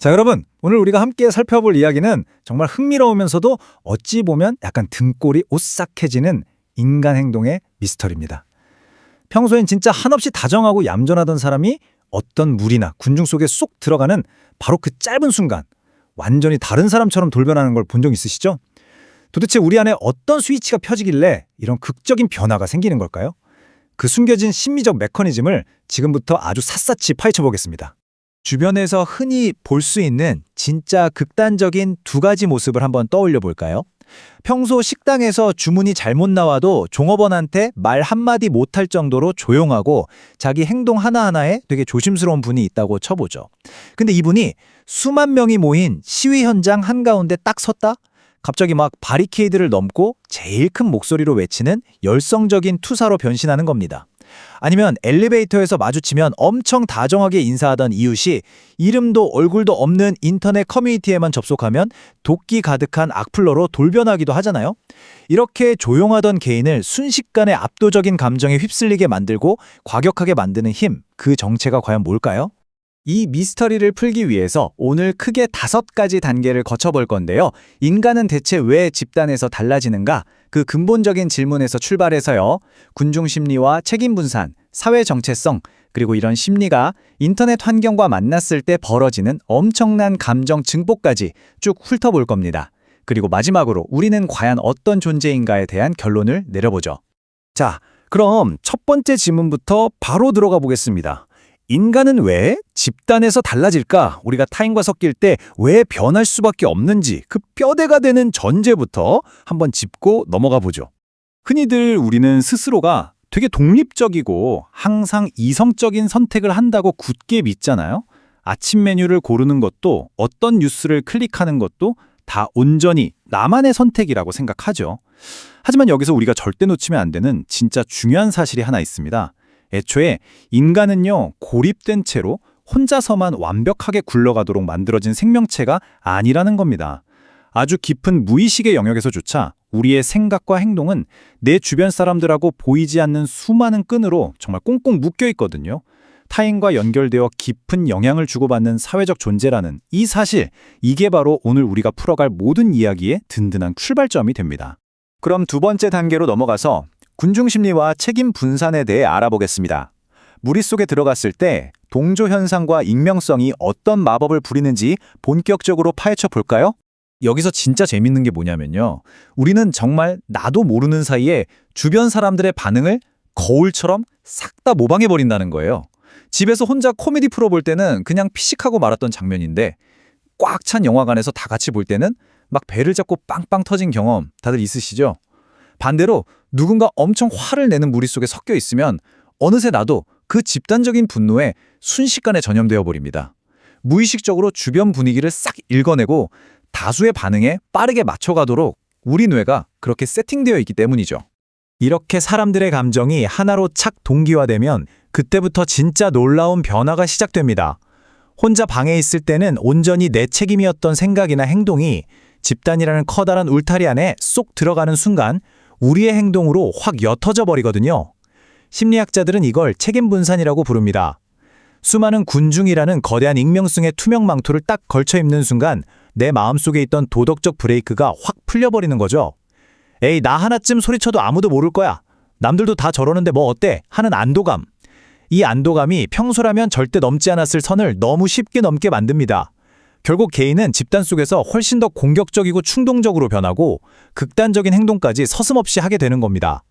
자, 여러분, 오늘 우리가 함께 살펴볼 이야기는 정말 흥미로우면서도 어찌 보면 약간 등골이 오싹해지는 인간 행동의 미스터리입니다. 평소엔 진짜 한없이 다정하고 얌전하던 사람이 어떤 물이나 군중 속에 쏙 들어가는 바로 그 짧은 순간 완전히 다른 사람처럼 돌변하는 걸 본 적 있으시죠? 도대체 우리 안에 어떤 스위치가 펴지길래 이런 극적인 변화가 생기는 걸까요? 그 숨겨진 심리적 메커니즘을 지금부터 아주 샅샅이 파헤쳐 보겠습니다. 주변에서 흔히 볼 수 있는 진짜 극단적인 두 가지 모습을 한번 떠올려 볼까요? 평소 식당에서 주문이 잘못 나와도 종업원한테 말 한마디 못할 정도로 조용하고 자기 행동 하나하나에 되게 조심스러운 분이 있다고 쳐보죠. 근데 이분이 수만 명이 모인 시위 현장 한가운데 딱 섰다? 갑자기 막 바리케이드를 넘고 제일 큰 목소리로 외치는 열성적인 투사로 변신하는 겁니다. 아니면 엘리베이터에서 마주치면 엄청 다정하게 인사하던 이웃이 이름도 얼굴도 없는 인터넷 커뮤니티에만 접속하면 도끼 가득한 악플러로 돌변하기도 하잖아요. 이렇게 조용하던 개인을 순식간에 압도적인 감정에 휩쓸리게 만들고 과격하게 만드는 힘, 그 정체가 과연 뭘까요? 이 미스터리를 풀기 위해서 오늘 크게 5가지 단계를 거쳐볼 건데요. 인간은 대체 왜 집단에서 달라지는가? 그 근본적인 질문에서 출발해서요. 군중 심리와 책임 분산, 사회 정체성, 그리고 이런 심리가 인터넷 환경과 만났을 때 벌어지는 엄청난 감정 증폭까지 쭉 훑어볼 겁니다. 그리고 마지막으로 우리는 과연 어떤 존재인가에 대한 결론을 내려보죠. 자, 그럼 첫 번째 질문부터 바로 들어가 보겠습니다. 인간은 왜 집단에서 달라질까? 우리가 타인과 섞일 때 왜 변할 수밖에 없는지 그 뼈대가 되는 전제부터 한번 짚고 넘어가 보죠. 흔히들 우리는 스스로가 되게 독립적이고 항상 이성적인 선택을 한다고 굳게 믿잖아요. 아침 메뉴를 고르는 것도 어떤 뉴스를 클릭하는 것도 다 온전히 나만의 선택이라고 생각하죠. 하지만 여기서 우리가 절대 놓치면 안 되는 진짜 중요한 사실이 하나 있습니다. 애초에 인간은요, 고립된 채로 혼자서만 완벽하게 굴러가도록 만들어진 생명체가 아니라는 겁니다. 아주 깊은 무의식의 영역에서조차 우리의 생각과 행동은 내 주변 사람들하고 보이지 않는 수많은 끈으로 정말 꽁꽁 묶여 있거든요. 타인과 연결되어 깊은 영향을 주고받는 사회적 존재라는 이 사실, 이게 바로 오늘 우리가 풀어갈 모든 이야기의 든든한 출발점이 됩니다. 그럼 두 번째 단계로 넘어가서 군중심리와 책임 분산에 대해 알아보겠습니다. 무리 속에 들어갔을 때 동조 현상과 익명성이 어떤 마법을 부리는지 본격적으로 파헤쳐 볼까요? 여기서 진짜 재밌는 게 뭐냐면요. 우리는 정말 나도 모르는 사이에 주변 사람들의 반응을 거울처럼 싹 다 모방해버린다는 거예요. 집에서 혼자 코미디 프로 볼 때는 그냥 피식하고 말았던 장면인데 꽉 찬 영화관에서 다 같이 볼 때는 막 배를 잡고 빵빵 터진 경험 다들 있으시죠? 반대로 누군가 엄청 화를 내는 무리 속에 섞여 있으면 어느새 나도 그 집단적인 분노에 순식간에 전염되어 버립니다. 무의식적으로 주변 분위기를 싹 읽어내고 다수의 반응에 빠르게 맞춰가도록 우리 뇌가 그렇게 세팅되어 있기 때문이죠. 이렇게 사람들의 감정이 하나로 착 동기화되면 그때부터 진짜 놀라운 변화가 시작됩니다. 혼자 방에 있을 때는 온전히 내 책임이었던 생각이나 행동이 집단이라는 커다란 울타리 안에 쏙 들어가는 순간 우리의 행동으로 확 옅어져 버리거든요. 심리학자들은 이걸 책임 분산이라고 부릅니다. 수많은 군중이라는 거대한 익명성의 투명 망토를 딱 걸쳐 입는 순간 내 마음속에 있던 도덕적 브레이크가 확 풀려버리는 거죠. 에이, 나 하나쯤 소리쳐도 아무도 모를 거야. 남들도 다 저러는데 뭐 어때? 하는 안도감. 이 안도감이 평소라면 절대 넘지 않았을 선을 너무 쉽게 넘게 만듭니다. 결국 개인은 집단 속에서 훨씬 더 공격적이고 충동적으로 변하고 극단적인 행동까지 서슴없이 하게 되는 겁니다.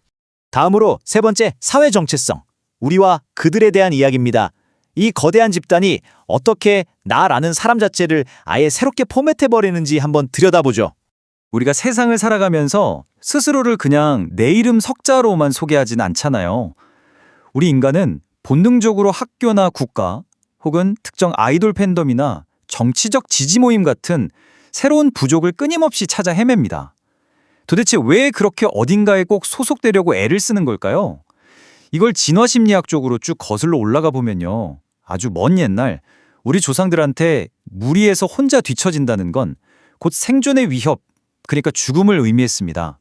다음으로 세 번째, 사회 정체성. 우리와 그들에 대한 이야기입니다. 이 거대한 집단이 어떻게 나라는 사람 자체를 아예 새롭게 포맷해버리는지 한번 들여다보죠. 우리가 세상을 살아가면서 스스로를 그냥 내 이름 석자로만 소개하진 않잖아요. 우리 인간은 본능적으로 학교나 국가 혹은 특정 아이돌 팬덤이나 정치적 지지 모임 같은 새로운 부족을 끊임없이 찾아 헤맵니다. 도대체 왜 그렇게 어딘가에 꼭 소속되려고 애를 쓰는 걸까요? 이걸 진화심리학적으로 쭉 거슬러 올라가 보면요. 아주 먼 옛날 우리 조상들한테 무리에서 혼자 뒤처진다는 건 곧 생존의 위협, 그러니까 죽음을 의미했습니다.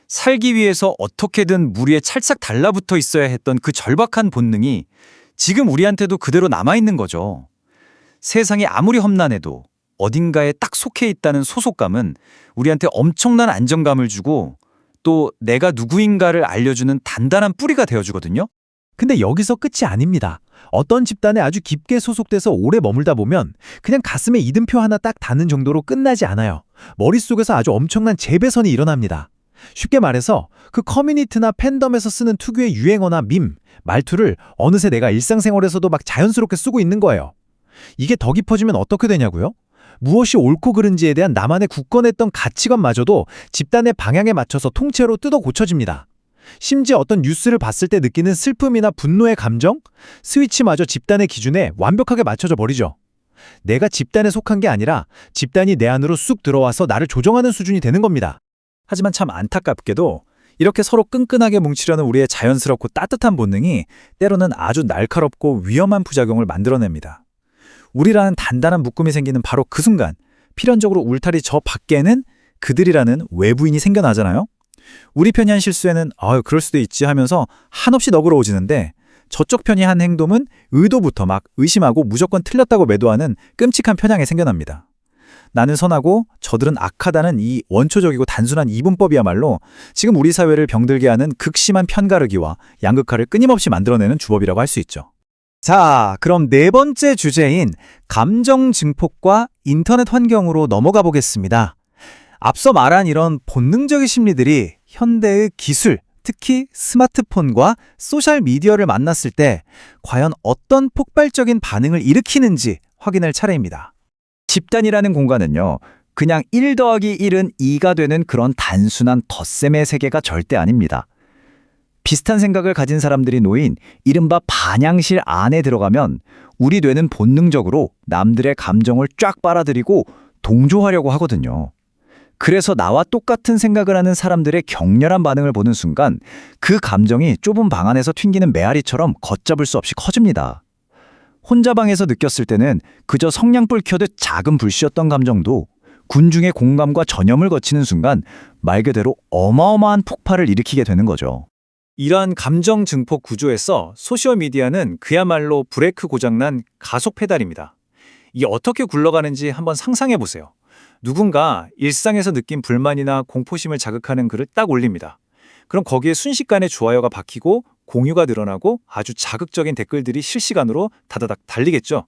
살기 위해서 어떻게든 무리에 찰싹 달라붙어 있어야 했던 그 절박한 본능이 지금 우리한테도 그대로 남아있는 거죠. 세상이 아무리 험난해도 어딘가에 딱 속해 있다는 소속감은 우리한테 엄청난 안정감을 주고 또 내가 누구인가를 알려주는 단단한 뿌리가 되어주거든요. 근데 여기서 끝이 아닙니다. 어떤 집단에 아주 깊게 소속돼서 오래 머물다 보면 그냥 가슴에 이름표 하나 딱 다는 정도로 끝나지 않아요. 머릿속에서 아주 엄청난 재배선이 일어납니다. 쉽게 말해서 그 커뮤니티나 팬덤에서 쓰는 특유의 유행어나 밈, 말투를 어느새 내가 일상생활에서도 막 자연스럽게 쓰고 있는 거예요. 이게 더 깊어지면 어떻게 되냐고요? 무엇이 옳고 그른지에 대한 나만의 굳건했던 가치관마저도 집단의 방향에 맞춰서 통째로 뜯어 고쳐집니다. 심지어 어떤 뉴스를 봤을 때 느끼는 슬픔이나 분노의 감정, 스위치마저 집단의 기준에 완벽하게 맞춰져 버리죠. 내가 집단에 속한 게 아니라 집단이 내 안으로 쑥 들어와서 나를 조정하는 수준이 되는 겁니다. 하지만 참 안타깝게도 이렇게 서로 끈끈하게 뭉치려는 우리의 자연스럽고 따뜻한 본능이 때로는 아주 날카롭고 위험한 부작용을 만들어냅니다. 우리라는 단단한 묶음이 생기는 바로 그 순간 필연적으로 울타리 저 밖에는 그들이라는 외부인이 생겨나잖아요. 우리 편이 한 실수에는 그럴 수도 있지 하면서 한없이 너그러워지는데 저쪽 편이 한 행동은 의도부터 막 의심하고 무조건 틀렸다고 매도하는 끔찍한 편향이 생겨납니다. 나는 선하고 저들은 악하다는 이 원초적이고 단순한 이분법이야말로 지금 우리 사회를 병들게 하는 극심한 편가르기와 양극화를 끊임없이 만들어내는 주법이라고 할 수 있죠. 자, 그럼 네 번째 주제인 감정 증폭과 인터넷 환경으로 넘어가 보겠습니다. 앞서 말한 이런 본능적인 심리들이 현대의 기술, 특히 스마트폰과 소셜미디어를 만났을 때 과연 어떤 폭발적인 반응을 일으키는지 확인할 차례입니다. 집단이라는 공간은요, 그냥 1 더하기 1은 2가 되는 그런 단순한 덧셈의 세계가 절대 아닙니다. 비슷한 생각을 가진 사람들이 놓인 이른바 반향실 안에 들어가면 우리 뇌는 본능적으로 남들의 감정을 쫙 빨아들이고 동조하려고 하거든요. 그래서 나와 똑같은 생각을 하는 사람들의 격렬한 반응을 보는 순간 그 감정이 좁은 방 안에서 튕기는 메아리처럼 걷잡을 수 없이 커집니다. 혼자 방에서 느꼈을 때는 그저 성냥불 켜듯 작은 불씨였던 감정도 군중의 공감과 전염을 거치는 순간 말 그대로 어마어마한 폭발을 일으키게 되는 거죠. 이러한 감정 증폭 구조에서 소셜미디어는 그야말로 브레이크 고장난 가속 페달입니다. 이게 어떻게 굴러가는지 한번 상상해 보세요. 누군가 일상에서 느낀 불만이나 공포심을 자극하는 글을 딱 올립니다. 그럼 거기에 순식간에 좋아요가 박히고 공유가 늘어나고 아주 자극적인 댓글들이 실시간으로 다다닥 달리겠죠.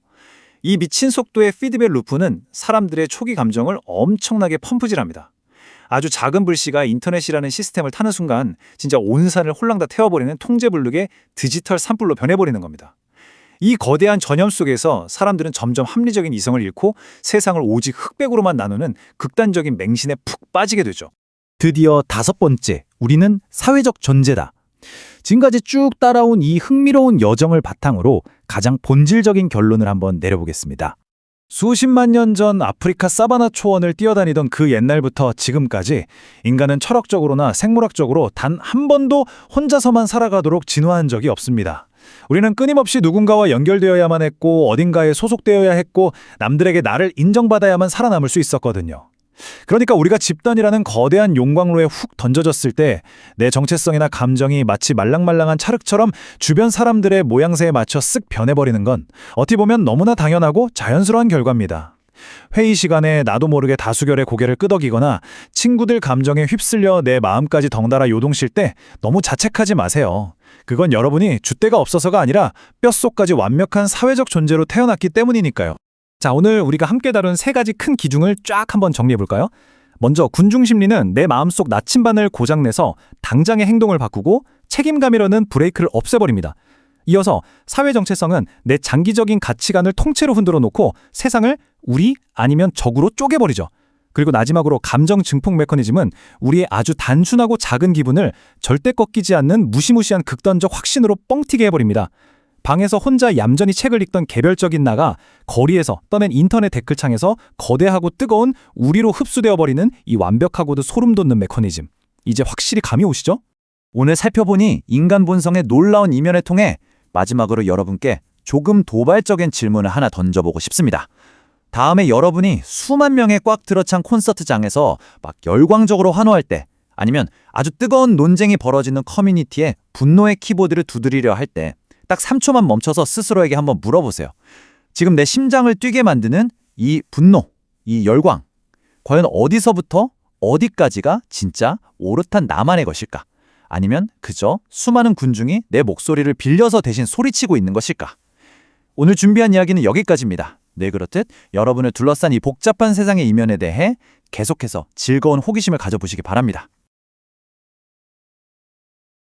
이 미친 속도의 피드백 루프는 사람들의 초기 감정을 엄청나게 펌프질합니다. 아주 작은 불씨가 인터넷이라는 시스템을 타는 순간 진짜 온 산을 홀랑 다 태워버리는 통제불능의 디지털 산불로 변해버리는 겁니다. 이 거대한 전염 속에서 사람들은 점점 합리적인 이성을 잃고 세상을 오직 흑백으로만 나누는 극단적인 맹신에 푹 빠지게 되죠. 드디어 5번째, 우리는 사회적 존재다. 지금까지 쭉 따라온 이 흥미로운 여정을 바탕으로 가장 본질적인 결론을 한번 내려보겠습니다. 수십만 년 전 아프리카 사바나 초원을 뛰어다니던 그 옛날부터 지금까지 인간은 철학적으로나 생물학적으로 단 한 번도 혼자서만 살아가도록 진화한 적이 없습니다. 우리는 끊임없이 누군가와 연결되어야만 했고 어딘가에 소속되어야 했고 남들에게 나를 인정받아야만 살아남을 수 있었거든요. 그러니까 우리가 집단이라는 거대한 용광로에 훅 던져졌을 때 내 정체성이나 감정이 마치 말랑말랑한 찰흙처럼 주변 사람들의 모양새에 맞춰 쓱 변해버리는 건 어떻게 보면 너무나 당연하고 자연스러운 결과입니다. 회의 시간에 나도 모르게 다수결의 고개를 끄덕이거나 친구들 감정에 휩쓸려 내 마음까지 덩달아 요동칠 때 너무 자책하지 마세요. 그건 여러분이 줏대가 없어서가 아니라 뼛속까지 완벽한 사회적 존재로 태어났기 때문이니까요. 자, 오늘 우리가 함께 다룬 3가지 큰 기준을 쫙 한번 정리해볼까요? 먼저 군중심리는 내 마음속 나침반을 고장내서 당장의 행동을 바꾸고 책임감이라는 브레이크를 없애버립니다. 이어서 사회 정체성은 내 장기적인 가치관을 통째로 흔들어 놓고 세상을 우리 아니면 적으로 쪼개버리죠. 그리고 마지막으로 감정 증폭 메커니즘은 우리의 아주 단순하고 작은 기분을 절대 꺾이지 않는 무시무시한 극단적 확신으로 뻥튀게 해버립니다. 방에서 혼자 얌전히 책을 읽던 개별적인 나가 거리에서 떠낸 인터넷 댓글창에서 거대하고 뜨거운 우리로 흡수되어 버리는 이 완벽하고도 소름 돋는 메커니즘. 이제 확실히 감이 오시죠? 오늘 살펴보니 인간 본성의 놀라운 이면을 통해 마지막으로 여러분께 조금 도발적인 질문을 하나 던져보고 싶습니다. 다음에 여러분이 수만 명의 꽉 들어찬 콘서트장에서 막 열광적으로 환호할 때 아니면 아주 뜨거운 논쟁이 벌어지는 커뮤니티에 분노의 키보드를 두드리려 할 때 딱 3초만 멈춰서 스스로에게 한번 물어보세요. 지금 내 심장을 뛰게 만드는 이 분노, 이 열광, 과연 어디서부터 어디까지가 진짜 오롯한 나만의 것일까? 아니면 그저 수많은 군중이 내 목소리를 빌려서 대신 소리치고 있는 것일까? 오늘 준비한 이야기는 여기까지입니다. 네, 그렇듯 여러분을 둘러싼 이 복잡한 세상의 이면에 대해 계속해서 즐거운 호기심을 가져보시기 바랍니다.